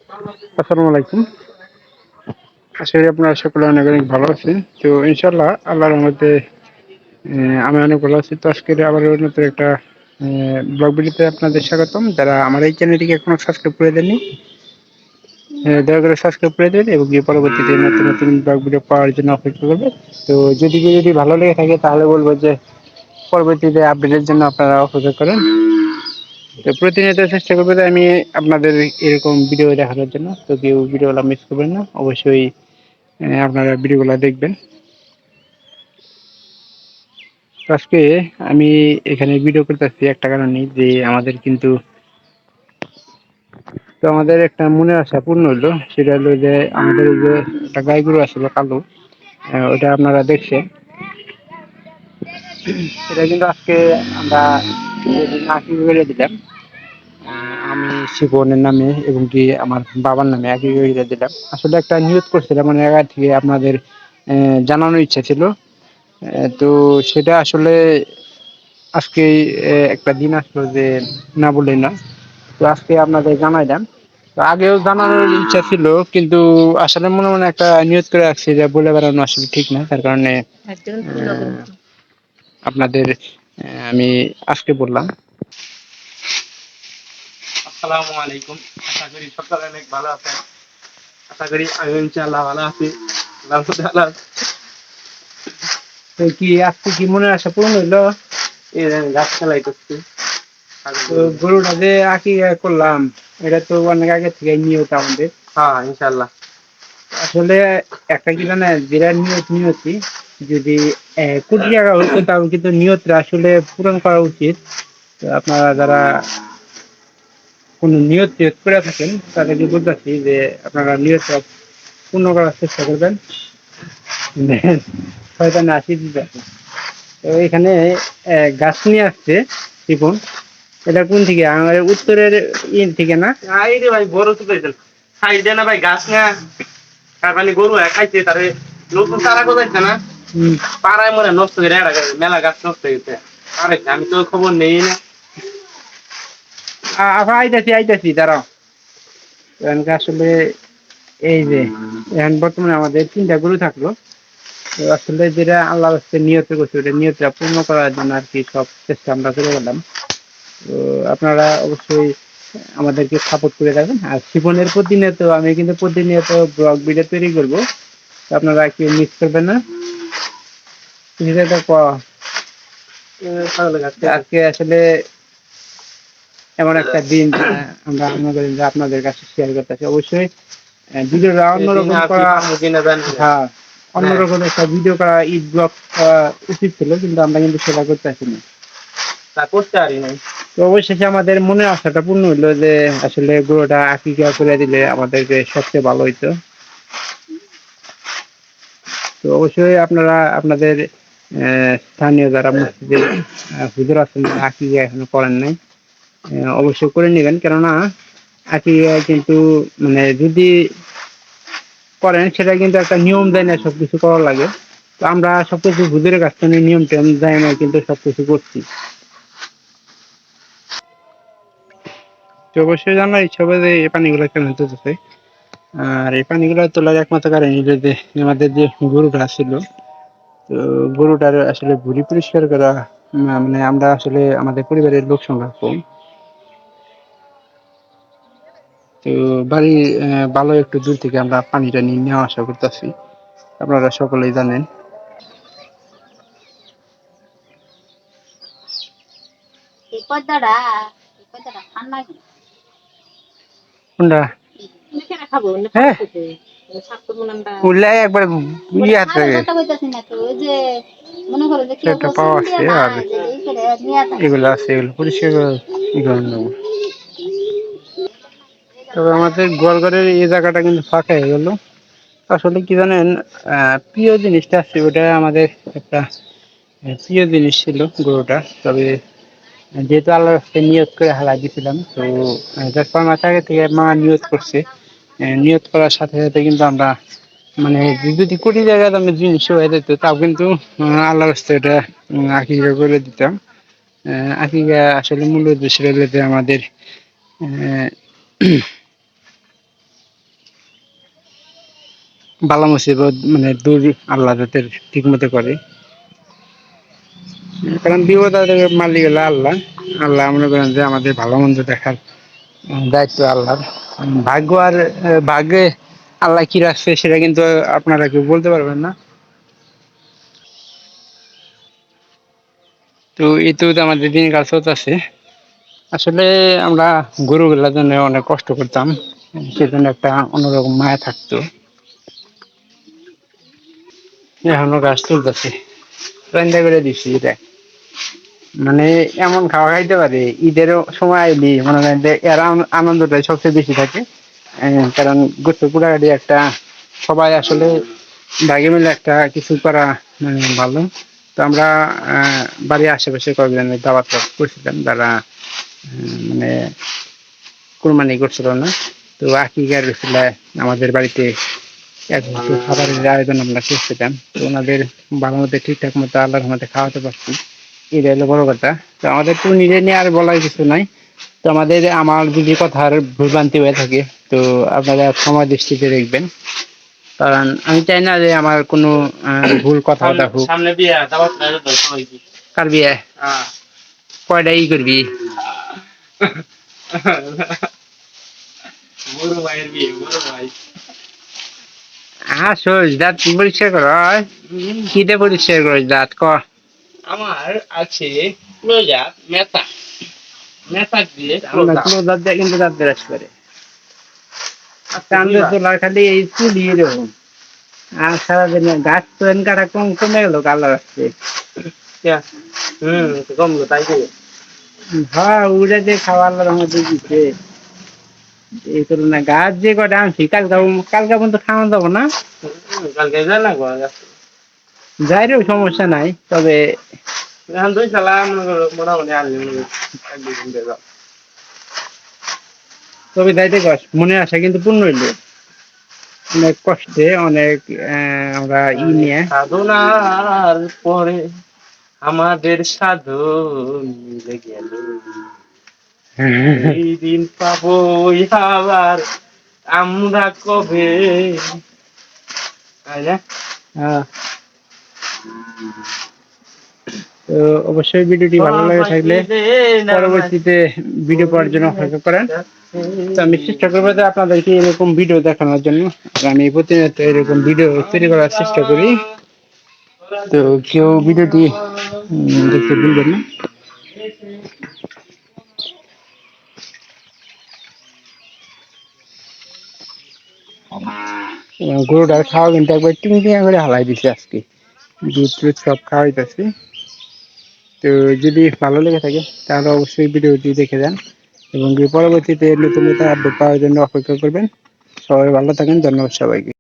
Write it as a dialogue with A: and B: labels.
A: আসসালামু আলাইকুম। আশা করি আপনারা সকলে অনেক অনেক ভালো আছেন। তো ইনশাআল্লাহ আল্লাহর রহমতে আমি অনেক ভালো আছি। তো আজকের আবার নতুন একটা ব্লগ ভিডিওতে আপনাদের স্বাগতম। যারা আমার এই চ্যানেলটিকে এখনো সাবস্ক্রাইব করে দেননি, দয়া করে সাবস্ক্রাইব করে দেবেন এবং পরবর্তীতে নতুন নতুন ব্লগ ভিডিও পাওয়ার জন্য অপেক্ষা করবেন। তো যদি ভালো লেগে থাকে তাহলে বলবো যে পরবর্তীতে আপডেটের জন্য আপনারা অপেক্ষা করেন। তো প্রতিনিয়ত চেষ্টা করবো যে আমি আপনাদের এরকম ভিডিও দেখানোর জন্য। তো কেউ ভিডিওগুলো মিস করবেন না, অবশ্যই আপনারা ভিডিওগুলো দেখবেন। তো আজকে আমি এখানে ভিডিও করতেছি একটা কারণে, যে আমাদের একটা মনের আশা পূর্ণ হলো। সেটা হলো যে আমাদের যে একটা গাই গরু আসছিল কালো, ওটা আপনারা দেখছেন। এটা কিন্তু আজকে আমরা আঁকি করে দিলাম। আমি শিবনের নামে এবং কি আমার বাবার নামে একই করে দিলাম। আসলে একটা নিয়ত করছিলাম, মানে আগে থেকে আপনাদের জানানোর ইচ্ছা ছিল। তো সেটা আসলে আজকে একটা দিন আসলো যে না বলে না। তো আজকে আপনাদের জানাইলাম। তো আগেও জানানোর ইচ্ছা ছিল, কিন্তু আসলে মনে মনে একটা নিয়ত করে রাখছি যে বলে বেড়ানো আসলে ঠিক না। তার কারণে আপনাদের আমি আজকে বললাম।
B: আসসালামু আলাইকুম। আশা করি সকলে অনেক ভালো আছেন। আশা করি আমি ইনশাআল্লাহ ভালো আছি।
A: তো কি আজকে কি মনে আশা পূরণ হইলো?
B: এই যে গাছ খেলাই করছি।
A: তো গরুটা যে আঁকি করলাম, এটা তো অনেক আগে থেকে নিয়ত আমাদের।
B: হ্যাঁ, ইনশাআল্লাহ।
A: আসলে একটা কি জানেন, যেটা নিয়তি যদি কোটি টাকা হতো তাও কিন্তু নিয়তটা আসলে পূরণ করা উচিত। তো আপনারা যারা কোন নিয়ত করে থাকেন তাদেরকে বলতেছি যে আপনারা নিয়তটা পূর্ণ করার চেষ্টা করবেন। শয়তানে আশীর্বাদ দিতে। তো এখানে গাছ নিয়ে আসছে টিপন। এটা কোন থেকে? আমাদের উত্তরের থেকে না?
B: এই রে ভাই, গরু তো পেয়েছেন সাইডে না ভাই, গাছ না কারবানি গরু খাইছে। তারে নতুন চারা কোথাইছে না, পাড়ায় মনে নষ্ট করে মেলা গাছ নষ্ট হয়ে গেছে। আরে আমি তো খবর নেই না।
A: আইতাছি দাঁড়াও। আসলে এই যে এখন বর্তমানে আমাদের 3টা গরু থাকলো। তো আসলে যেটা আল্লাহ হচ্ছে নিয়ত করছে, ওটা নিয়তটা পূর্ণ করার জন্য আর কি সব চেষ্টা আমরা করে গেলাম। তো আপনারা অবশ্যই আমাদেরকে সাপোর্ট করে রাখবেন। আর শিপনের প্রতিনিয়ত আমি কিন্তু প্রতিনিয়ত ব্লগ ভিডিও তৈরি করবো। তো আপনারা কেউ মিস করবেন না। আজকে আসলে এমন একটা দিন আমরা আপনাদের কাছে শেয়ার করতেছি। অবশ্যই ভিডিওটা অন্যরকম করা, হ্যাঁ অন্যরকম একটা ভিডিও করা, ঈদ ব্লগ করা উচিত ছিল, কিন্তু আমরা কিন্তু সেটা করতেছি না।
B: তা করতে পারি নাই।
A: তো অবশেষে আমাদের মনে আশাটা পূর্ণ হইলো যে আসলে গরুটা আকিকা করে দিলে আমাদেরকে সবচেয়ে ভালো হইতো। তো অবশ্যই আপনারা আপনাদের স্থানীয় যারা মসজিদে হুজুর আছেন, আকিকা এখনো করেন নাই, অবশ্যই করে নেবেন। কেননা আকিকা কিন্তু মানে যদি করেন সেটা কিন্তু একটা নিয়ম দেয় না, সবকিছু করা লাগে। তো আমরা সবকিছু হুজুরের কাছ থেকে নিয়ম টেম দেয় না কিন্তু সবকিছু করছি। তো অবশ্যই জানার ইচ্ছা হবে যে এই পানিগুলো কেন হতেছে। আর এই পানিগুলো তোলার একমাত্র কারণ যে আমাদের যে গরুটা ছিল, তো গরুটার আসলে ভুঁড়ি পরিষ্কার করা, মানে আমরা আসলে আমাদের পরিবারের লোক সংখ্যা কম। তো বাড়ি ভালো একটু দূর থেকে আমরা পানিটা নিয়ে নেওয়া আসা করতেছি, আপনারা সকলেই জানেন। কোনটা? হ্যাঁ উল্লাই একবার ইয়ে হাতে সেটা পাওয়া আছে। আর এগুলো আছে, এগুলো পরিষ্কার করে নেবো। তবে আমাদের গোয়ালঘরের এই জায়গাটা কিন্তু ফাঁকা হয়ে গেল। আসলে কি জানেন, প্রিয় জিনিসটা আছে, ওটা আমাদের একটা প্রিয় জিনিস ছিল গরুটা। তবে যেহেতু আল্লাহ রাস্তায় নিয়ত করে হালাই দিয়েছিলাম, তো 4-5 মাস আগে থেকে মা নিয়ত করছে। নিয়ত করার সাথে সাথে কিন্তু আমরা মানে যদি কোটি জায়গায় আমি জিনিস হয়ে যেত, তাও কিন্তু আল্লাহ রাস্তায় এটা আকিকা করে দিতাম। আকিকা আসলে মূল উদ্দেশ্য রইল যে আমাদের বালা মুসিবত মানে দূর আল্লাহ যাতে ঠিক মতো করে, কারণ বিপদ আপদের মালিক হলো আল্লাহ। আল্লাহ মনে করেন যে আমাদের ভালো মন্দ দেখার দায়িত্ব আল্লাহর। ভাগ্য আর ভাগ্যে আল্লাহ কি রাখছে সেটা কিন্তু আপনারা কেউ বলতে পারবেন না। তো এই তো আমাদের দিন কাল চলতেছে। আসলে আমরা গরুগুলার জন্য অনেক কষ্ট করতাম, সেজন্য একটা অন্যরকম মায়া থাকতো। এখনো গাছ তুলতেছে, রান্না করে দিচ্ছি এটা। মানে এমন খাওয়া খাইতে পারে ঈদের সময় আইলি মনে করেন যে এর আনন্দটাই সবচেয়ে বেশি থাকে। কারণ গোস্ত পোড়াকাটি একটা সবাই আসলে ভাগে মিলে একটা কিছু করা ভালো। তো আমরা বাড়ির আশেপাশে কয়েকজনের দাওয়াত করছিলাম যারা মানে কোরবানি করছিল না। তো আকিকার ছিল আমাদের বাড়িতে এক বছর খাবারের আয়োজন আমরা করছিলাম। তো ওনাদের ভালো মতো ঠিকঠাক মতো আল্লাহর মধ্যে খাওয়াতে পারছি, এটা হলো বড় কথা। তো আমাদের তো নিজে নিয়ে আর বলার কিছু নাই। তো আমার যদি কথার ভুলভ্রান্তি হয়ে থাকে তো আপনারা সময় দৃষ্টিতে দেখবেন, কারণ আমি চাই না যে আমার কোনো ভুল কথাবার্তা হোক।
B: সামনে বিয়া দাওয়াত খাইতে দাও সবাইকে।
A: কার বিয়ে?
B: হ্যাঁ।
A: কয়টা ই করবি?
B: বড় ভাইয়ের বিয়ে, বড় ভাই।
A: আসোস দাঁত পরিষ্কার কর, কিতে পরিষ্কার করিস দাঁত ক?
B: আমার আছে ক্লোজার মেথা, মেথা দিয়ে
A: আমরা
B: ক্লোজার।
A: কোনো দাঁত দিয়ে কিন্তু দাঁত ব্রাশ করে
B: আচ্ছা
A: কান্দে তোলার খালি এই চুলি এরকম। আর সারাদিন গাছ তো কাটা কমে গেল কালো রাখছে।
B: কমলো তাই তো।
A: হ্যাঁ উড়ে যে খাওয়া আল্লাহর রহমতে দিচ্ছে, এই তুলনায় গাছ যে কটা আনছি কালকে পর্যন্ত খাওয়া যাবো না।
B: কালকে যা না গো
A: যাইরেও সমস্যা নাই, তবে
B: এখন দুই সালা মনে করো মোটামুটি আনলি এক দুই দিন দিয়ে যাও।
A: তবে যাইতে কস মনের আশা কিন্তু পূর্ণ হইলো। অনেক কষ্টে অনেক আমরা নিয়ে
B: সাধনার পরে আমাদের সাধন মিলে গেল, এই দিন পাবো আবার আমরা কবে, তাই না?
A: তো অবশ্যই ভিডিওটি ভালো লাগে থাকলে পরবর্তীতে ভিডিও পাওয়ার জন্য অপেক্ষা করেন। তো আমি চেষ্টা করবো যে আপনাদেরকে এরকম ভিডিও দেখানোর জন্য, আর আমি প্রতিনিয়ত এরকম ভিডিও তৈরি করার চেষ্টা করি। তো কেউ ভিডিওটি দেখতে ভুলবেন না। গরুটার খাওয়া কিন্তু একবার টিং করে হালাই দিছে আজকে, দুধ টুধ সব খাওয়াইতেছি। তো যদি ভালো লেগে থাকে তাহলে অবশ্যই ভিডিওটি দেখে যান এবং পরবর্তীতে নতুন নতুন আপডেট পাওয়ার জন্য অপেক্ষা করবেন। সবাই ভালো থাকেন, ধন্যবাদ সবাইকে।